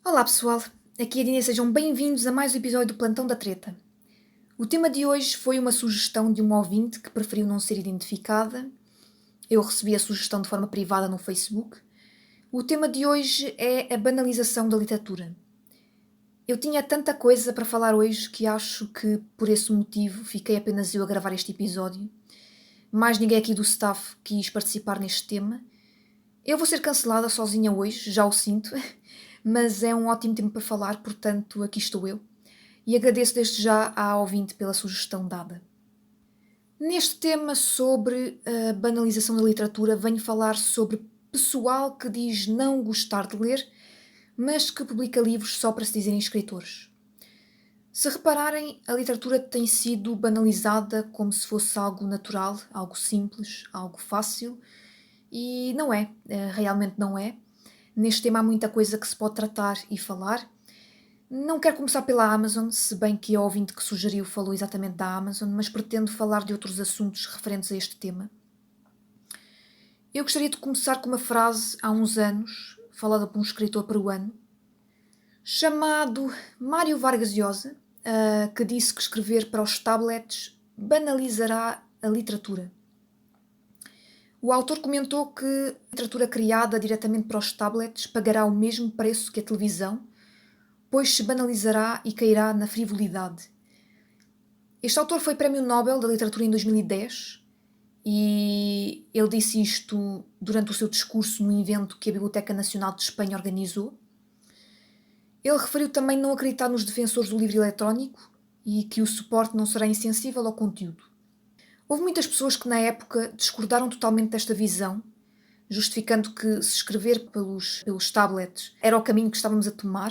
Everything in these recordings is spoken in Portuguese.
Olá pessoal, aqui é a Dina e sejam bem-vindos a mais um episódio do Plantão da Treta. O tema de hoje foi uma sugestão de uma ouvinte que preferiu não ser identificada. Eu recebi a sugestão de forma privada no Facebook. O tema de hoje é a banalização da literatura. Eu tinha tanta coisa para falar hoje que acho que, por esse motivo, fiquei apenas eu a gravar este episódio. Mais ninguém aqui do staff quis participar neste tema. Eu vou ser cancelada sozinha hoje, já o sinto, mas é um ótimo tema para falar, portanto, aqui estou eu. E agradeço desde já à ouvinte pela sugestão dada. Neste tema sobre a banalização da literatura, venho falar sobre pessoal que diz não gostar de ler, mas que publica livros só para se dizerem escritores. Se repararem, a literatura tem sido banalizada como se fosse algo natural, algo simples, algo fácil, e não é, realmente não é. Neste tema há muita coisa que se pode tratar e falar. Não quero começar pela Amazon, se bem que a ouvinte que sugeriu falou exatamente da Amazon, mas pretendo falar de outros assuntos referentes a este tema. Eu gostaria de começar com uma frase há uns anos, falada por um escritor peruano, chamado Mário Vargas Llosa, que disse que escrever para os tablets banalizará a literatura. O autor comentou que a literatura criada diretamente para os tablets pagará o mesmo preço que a televisão, pois se banalizará e cairá na frivolidade. Este autor foi Prémio Nobel da Literatura em 2010 e ele disse isto durante o seu discurso no evento que a Biblioteca Nacional de Espanha organizou. Ele referiu também não acreditar nos defensores do livro eletrónico e que o suporte não será insensível ao conteúdo. Houve muitas pessoas que na época discordaram totalmente desta visão, justificando que se escrever pelos tablets era o caminho que estávamos a tomar,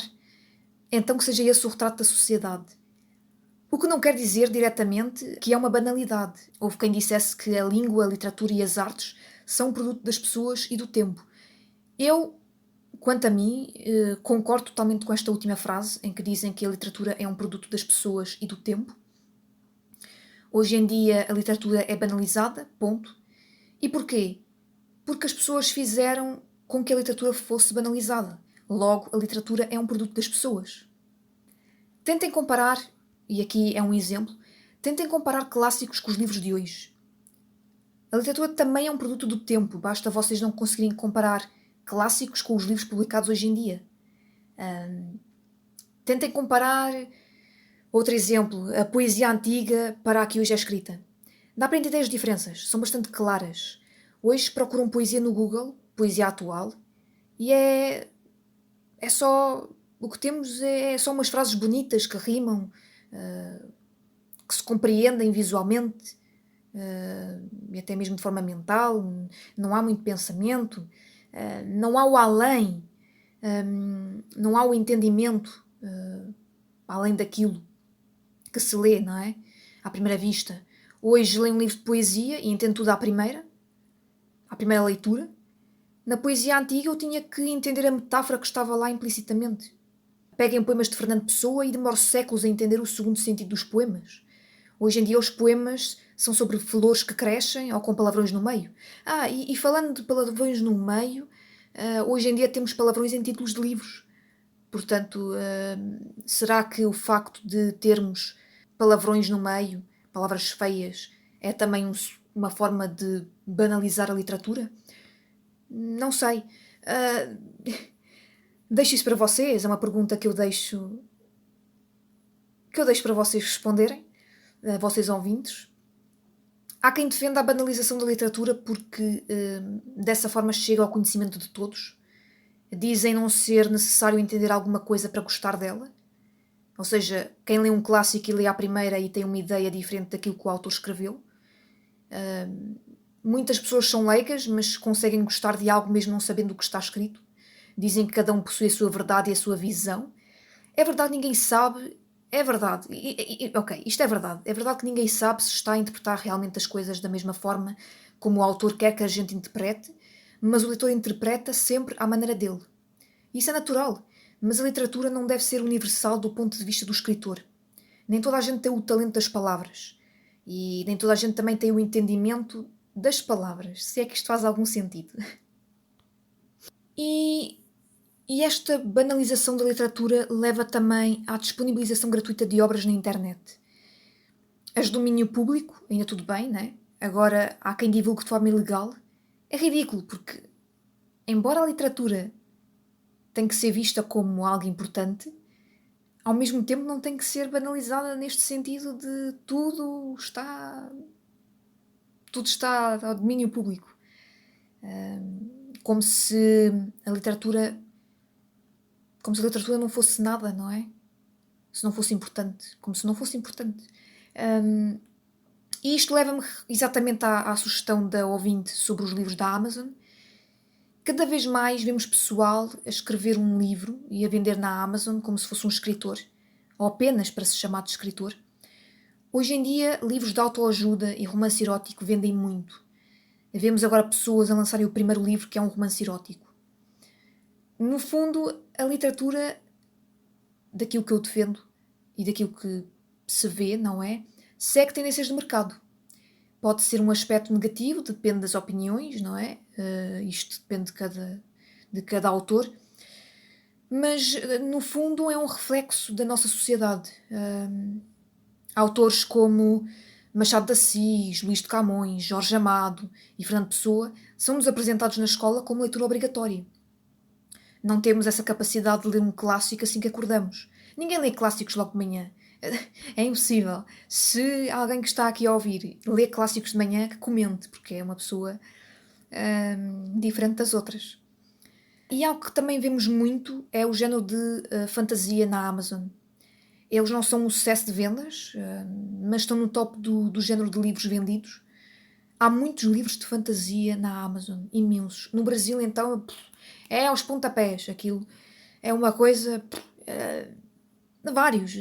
então que seja esse o retrato da sociedade. O que não quer dizer diretamente que é uma banalidade. Houve quem dissesse que a língua, a literatura e as artes são um produto das pessoas e do tempo. Eu, quanto a mim, concordo totalmente com esta última frase, em que dizem que a literatura é um produto das pessoas e do tempo. Hoje em dia a literatura é banalizada, ponto. E porquê? Porque as pessoas fizeram com que a literatura fosse banalizada. Logo, a literatura é um produto das pessoas. Tentem comparar, e aqui é um exemplo, tentem comparar clássicos com os livros de hoje. A literatura também é um produto do tempo, basta vocês não conseguirem comparar clássicos com os livros publicados hoje em dia. Tentem comparar, outro exemplo, a poesia antiga para a que hoje é escrita. Dá para entender as diferenças, são bastante claras. Hoje procuram poesia no Google, poesia atual, e é só. O que temos é só umas frases bonitas que rimam, que se compreendem visualmente, e até mesmo de forma mental. Não há muito pensamento, não há o além, não há o entendimento além daquilo que se lê, não é? À primeira vista. Hoje leio um livro de poesia e entendo tudo à primeira leitura. Na poesia antiga eu tinha que entender a metáfora que estava lá implicitamente. Peguem poemas de Fernando Pessoa e demoro séculos a entender o segundo sentido dos poemas. Hoje em dia os poemas são sobre flores que crescem ou com palavrões no meio. E falando de palavrões no meio, hoje em dia temos palavrões em títulos de livros. Portanto, será que o facto de termos palavrões no meio, palavras feias, é também uma forma de banalizar a literatura? Não sei. Deixo isso para vocês, é uma pergunta que eu deixo para vocês responderem, vocês ouvintes. Há quem defenda a banalização da literatura porque dessa forma chega ao conhecimento de todos. Dizem não ser necessário entender alguma coisa para gostar dela. Ou seja, quem lê um clássico e lê à primeira e tem uma ideia diferente daquilo que o autor escreveu. Muitas pessoas são leigas, mas conseguem gostar de algo mesmo não sabendo o que está escrito. Dizem que cada um possui a sua verdade e a sua visão. É verdade, ninguém sabe. É verdade. Ok, isto é verdade. É verdade que ninguém sabe se está a interpretar realmente as coisas da mesma forma como o autor quer que a gente interprete, mas o leitor interpreta sempre à maneira dele. Isso é natural, mas a literatura não deve ser universal do ponto de vista do escritor. Nem toda a gente tem o talento das palavras. E nem toda a gente também tem o entendimento das palavras, se é que isto faz algum sentido. E E esta banalização da literatura leva também à disponibilização gratuita de obras na internet. As de domínio público, ainda tudo bem, né? Agora há quem divulgue de forma ilegal. É ridículo, porque embora a literatura tenha que ser vista como algo importante, ao mesmo tempo não tem que ser banalizada neste sentido de tudo está ao domínio público. Como se a literatura não fosse nada, não é? Se não fosse importante. Como se não fosse importante. E isto leva-me exatamente à sugestão da ouvinte sobre os livros da Amazon. Cada vez mais vemos pessoal a escrever um livro e a vender na Amazon como se fosse um escritor, ou apenas para se chamar de escritor. Hoje em dia, livros de autoajuda e romance erótico vendem muito. Vemos agora pessoas a lançarem o primeiro livro, que é um romance erótico. No fundo, a literatura, daquilo que eu defendo e daquilo que se vê, não é? Segue tendências de mercado. Pode ser um aspecto negativo, depende das opiniões, não é? Isto depende de cada autor. Mas, no fundo, é um reflexo da nossa sociedade. Autores como Machado de Assis, Luís de Camões, Jorge Amado e Fernando Pessoa são-nos apresentados na escola como leitura obrigatória. Não temos essa capacidade de ler um clássico assim que acordamos. Ninguém lê clássicos logo de manhã. É impossível. Se alguém que está aqui a ouvir lê clássicos de manhã, que comente, porque é uma pessoa diferente das outras. E algo que também vemos muito é o género de fantasia na Amazon. Eles não são um sucesso de vendas, mas estão no top do género de livros vendidos. Há muitos livros de fantasia na Amazon, imensos. No Brasil, então, é aos pontapés. Aquilo é uma coisa... vários.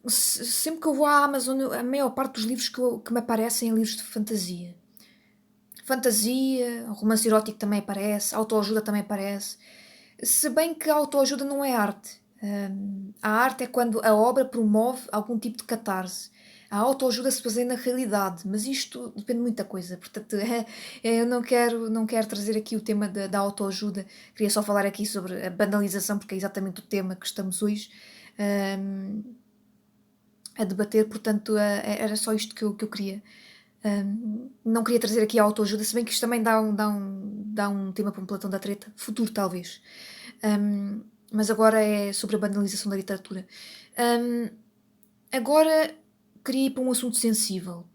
Sempre que eu vou à Amazon, a maior parte dos livros que me aparecem é livros de fantasia. Fantasia, romance erótico também aparece, autoajuda também aparece. Se bem que a autoajuda não é arte. A arte é quando a obra promove algum tipo de catarse. A autoajuda se baseia na realidade, mas isto depende de muita coisa. Portanto, eu não quero trazer aqui o tema da autoajuda. Queria só falar aqui sobre a banalização, porque é exatamente o tema que estamos hoje a debater. Portanto, era só isto que eu queria. Não queria trazer aqui a autoajuda, se bem que isto também dá um tema para um Platão da Treta, futuro talvez. Mas agora é sobre a banalização da literatura. Agora queria ir para um assunto sensível.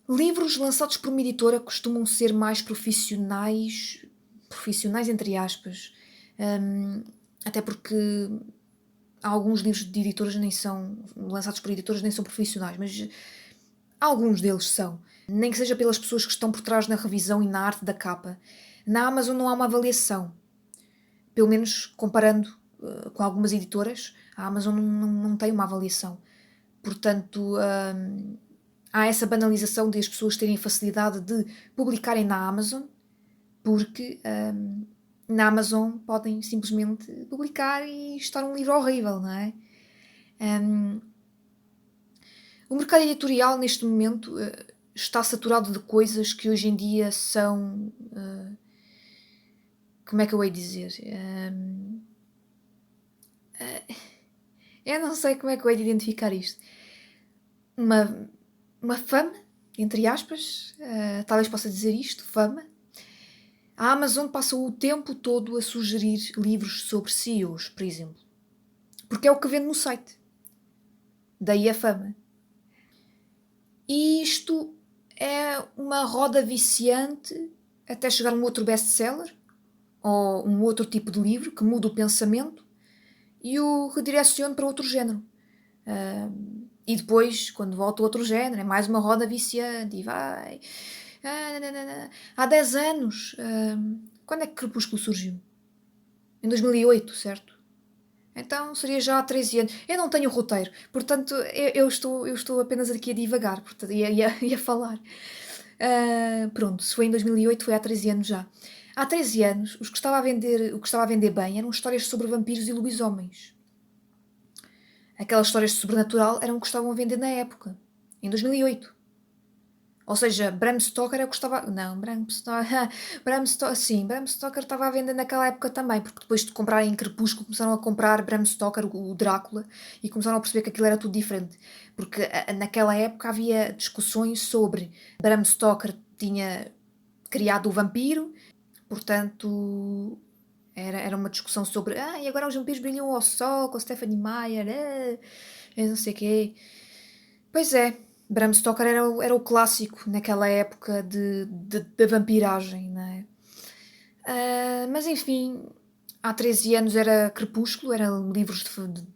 Livros lançados por uma editora costumam ser mais profissionais entre aspas, até porque alguns livros de editoras lançados por editoras nem são profissionais, mas alguns deles são. Nem que seja pelas pessoas que estão por trás na revisão e na arte da capa. Na Amazon não há uma avaliação. Pelo menos comparando com algumas editoras, a Amazon não tem uma avaliação. Portanto, há essa banalização de as pessoas terem facilidade de publicarem na Amazon, porque na Amazon podem simplesmente publicar e estar um livro horrível, não é? O mercado editorial, neste momento, está saturado de coisas que hoje em dia são... como é que eu hei de dizer? Eu não sei como é que eu hei de identificar isto. Uma fama, entre aspas, talvez possa dizer isto, fama. A Amazon passa o tempo todo a sugerir livros sobre CEOs, por exemplo. Porque é o que vende no site. Daí a fama. E isto é uma roda viciante até chegar a um outro best-seller ou um outro tipo de livro que muda o pensamento e o redireciona para outro género. E depois, quando volta outro género, é mais uma roda viciante e vai... Há 10 anos. Quando é que Crepúsculo surgiu? Em 2008, certo? Então seria já há 13 anos. Eu não tenho roteiro, portanto eu estou apenas aqui a divagar, portanto, e a falar. Pronto, se foi em 2008, foi há 13 anos já. Há 13 anos, o que estava a vender bem eram histórias sobre vampiros e lobisomens. Aquelas histórias de sobrenatural eram o que estavam a vender na época, em 2008. Ou seja, Bram Stoker é o que estava. Não, Bram Stoker. Bram Stoker estava à venda naquela época também, porque depois de comprarem Crepúsculo começaram a comprar Bram Stoker, o Drácula, e começaram a perceber que aquilo era tudo diferente. Porque naquela época havia discussões sobre Bram Stoker tinha criado o vampiro, portanto era uma discussão sobre e agora os vampiros brilham ao sol com a Stephanie Meyer, não sei o quê. Pois é, Bram Stoker era o clássico naquela época da vampiragem, não é? Mas enfim, há 13 anos era Crepúsculo, eram livros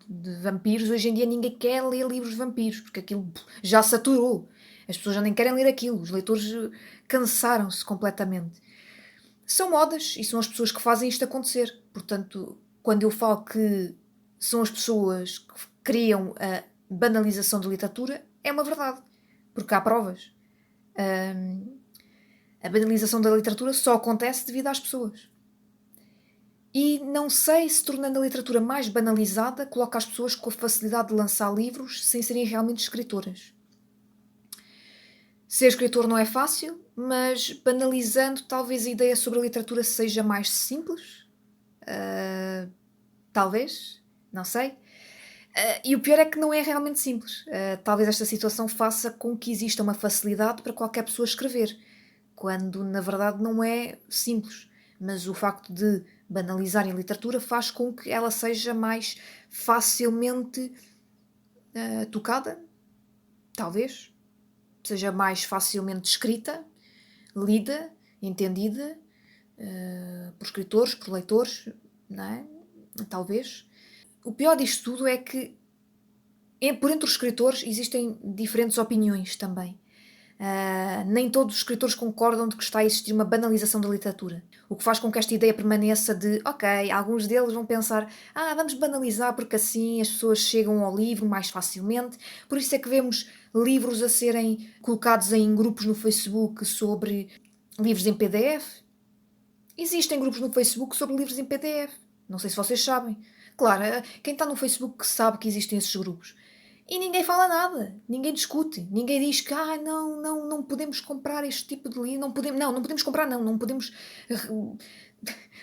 de vampiros. Hoje em dia ninguém quer ler livros de vampiros, porque aquilo já saturou. As pessoas já nem querem ler aquilo, os leitores cansaram-se completamente. São modas e são as pessoas que fazem isto acontecer. Portanto, quando eu falo que são as pessoas que criam a banalização da literatura, é uma verdade, porque há provas. A banalização da literatura só acontece devido às pessoas. E não sei se tornando a literatura mais banalizada, coloca as pessoas com a facilidade de lançar livros sem serem realmente escritoras. Ser escritor não é fácil, mas banalizando, talvez a ideia sobre a literatura seja mais simples. Talvez, não sei. E o pior é que não é realmente simples. Talvez esta situação faça com que exista uma facilidade para qualquer pessoa escrever, quando na verdade não é simples. Mas o facto de banalizar a literatura faz com que ela seja mais facilmente tocada, talvez, seja mais facilmente escrita, lida, entendida por escritores, por leitores, não é? Talvez. O pior disto tudo é que por entre os escritores existem diferentes opiniões também. Nem todos os escritores concordam de que está a existir uma banalização da literatura. O que faz com que esta ideia permaneça de, ok, alguns deles vão pensar, vamos banalizar porque assim as pessoas chegam ao livro mais facilmente. Por isso é que vemos livros a serem colocados em grupos no Facebook sobre livros em PDF. Existem grupos no Facebook sobre livros em PDF. Não sei se vocês sabem. Claro, quem está no Facebook sabe que existem esses grupos. E ninguém fala nada, ninguém discute, ninguém diz que não podemos comprar este tipo de livro, não podemos comprar, não podemos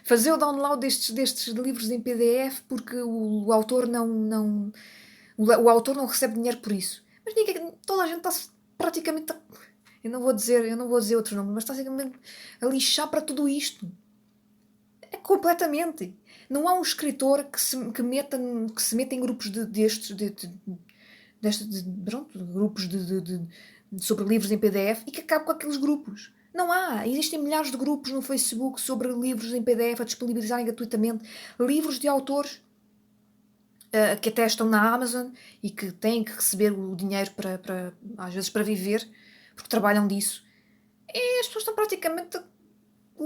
fazer o download destes livros em PDF porque o autor o autor não recebe dinheiro por isso. Mas toda a gente está praticamente eu não vou dizer outro nome, mas está praticamente a lixar para tudo isto. É completamente. Não há um escritor que se meta em grupos grupos sobre livros em PDF e que acabe com aqueles grupos. Não há. Existem milhares de grupos no Facebook sobre livros em PDF a disponibilizarem gratuitamente livros de autores que até estão na Amazon e que têm que receber o dinheiro às vezes para viver, porque trabalham disso. E as pessoas estão praticamente a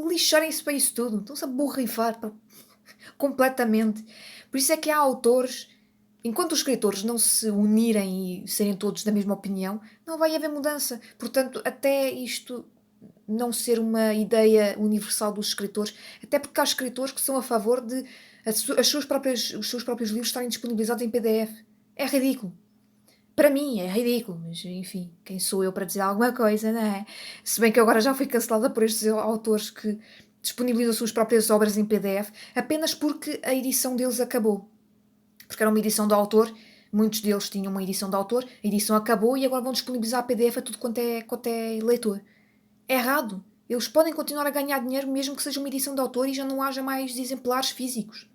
lixarem-se para isso tudo. Estão-se a borrifar completamente. Por isso é que há autores. Enquanto os escritores não se unirem e serem todos da mesma opinião, não vai haver mudança. Portanto, até isto não ser uma ideia universal dos escritores, até porque há escritores que são a favor de os seus próprios livros estarem disponibilizados em PDF. É ridículo. Para mim é ridículo, mas enfim, quem sou eu para dizer alguma coisa, não é? Se bem que agora já fui cancelada por estes autores que disponibilizam suas próprias obras em PDF apenas porque a edição deles acabou. Porque era uma edição do autor, muitos deles tinham uma edição do autor, a edição acabou e agora vão disponibilizar a PDF a tudo quanto é leitor. É errado. Eles podem continuar a ganhar dinheiro mesmo que seja uma edição de autor e já não haja mais exemplares físicos.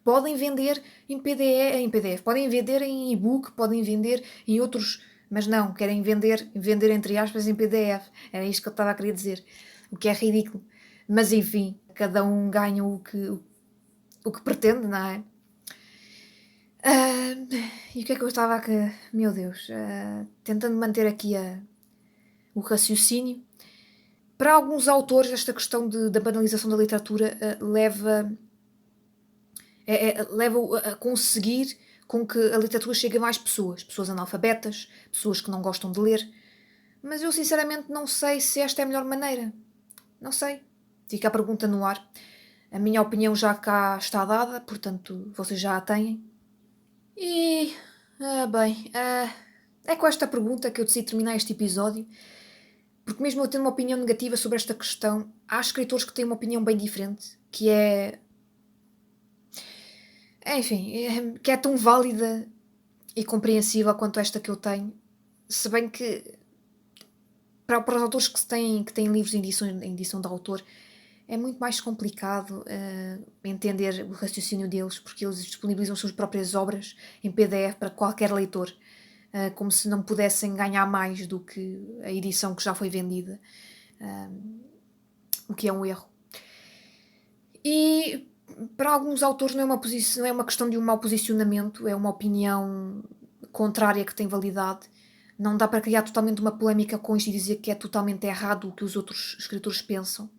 Podem vender em PDF, podem vender em e-book, podem vender em outros, mas não, querem vender entre aspas em PDF. Era isto que eu estava a querer dizer. O que é ridículo. Mas enfim, cada um ganha o que pretende, não é? E o que é que eu estava a... Meu Deus, tentando manter aqui o raciocínio. Para alguns autores, esta questão da banalização da literatura leva a conseguir com que a literatura chegue a mais pessoas analfabetas, pessoas que não gostam de ler. Mas eu sinceramente não sei se esta é a melhor maneira. Não sei. Fica a pergunta no ar. A minha opinião já cá está dada, portanto vocês já a têm. É com esta pergunta que eu decidi terminar este episódio. Porque mesmo eu tendo uma opinião negativa sobre esta questão, há escritores que têm uma opinião bem diferente, que é, que é tão válida e compreensível quanto esta que eu tenho, se bem que para os autores que têm livros em edição de autor, é muito mais complicado entender o raciocínio deles, porque eles disponibilizam suas próprias obras em PDF para qualquer leitor, como se não pudessem ganhar mais do que a edição que já foi vendida, o que é um erro. E para alguns autores não é uma questão de um mau posicionamento, é uma opinião contrária que tem validade. Não dá para criar totalmente uma polémica com isto e dizer que é totalmente errado o que os outros escritores pensam.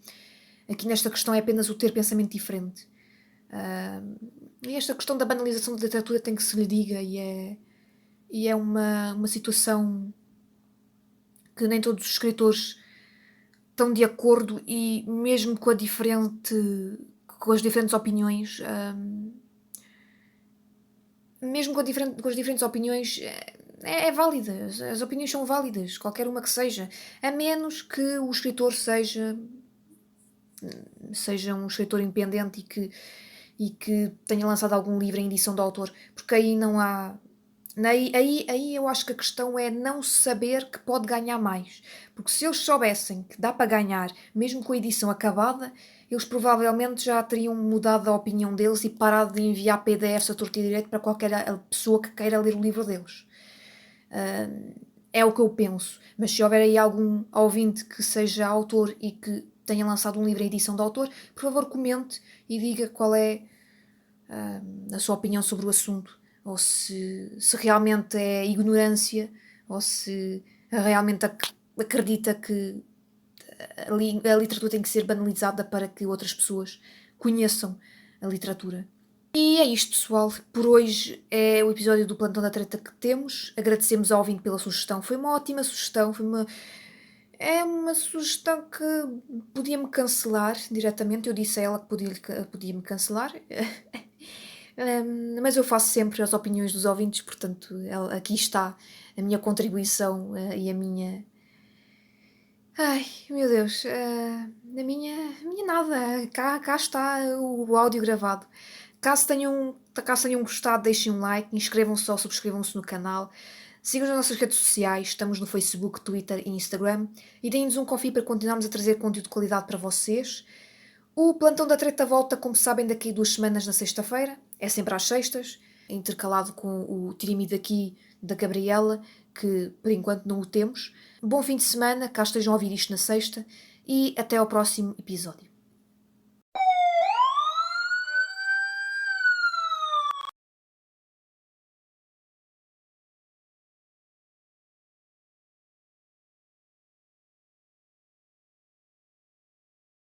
Aqui nesta questão é apenas o ter pensamento diferente. E esta questão da banalização da literatura tem que se lhe diga, e é uma situação que nem todos os escritores estão de acordo, e mesmo com as diferentes opiniões, mesmo com as diferentes opiniões, é válida, as opiniões são válidas, qualquer uma que seja, a menos que o escritor seja um escritor independente e que tenha lançado algum livro em edição de autor, porque aí não há. Aí eu acho que a questão é não saber que pode ganhar mais. Porque se eles soubessem que dá para ganhar, mesmo com a edição acabada, eles provavelmente já teriam mudado a opinião deles e parado de enviar PDFs a torto e direito para qualquer pessoa que queira ler o livro deles. É o que eu penso. Mas se houver aí algum ouvinte que seja autor e que tenha lançado um livro em edição de autor, por favor comente e diga qual é a sua opinião sobre o assunto, ou se realmente é ignorância, ou se realmente acredita que a literatura tem que ser banalizada para que outras pessoas conheçam a literatura. E é isto, pessoal. Por hoje é o episódio do Plantão da Treta que temos. Agradecemos ao ouvinte pela sugestão. Foi uma ótima sugestão. É uma sugestão que podia-me cancelar diretamente. Eu disse a ela que podia-me cancelar. Mas eu faço sempre as opiniões dos ouvintes, portanto, aqui está a minha contribuição e a minha. Ai, meu Deus, a minha nada. Cá está o áudio gravado. Caso tenham gostado, deixem um like, inscrevam-se ou subscrevam-se no canal. Sigam as nossas redes sociais, estamos no Facebook, Twitter e Instagram. E deem-nos um coffee para continuarmos a trazer conteúdo de qualidade para vocês. O Plantão da Treta volta, como sabem, daqui a 2 semanas na sexta-feira. É sempre às sextas, intercalado com o Tirimi daqui da Gabriela, que por enquanto não o temos. Bom fim de semana, cá estejam a ouvir isto na sexta, e até ao próximo episódio.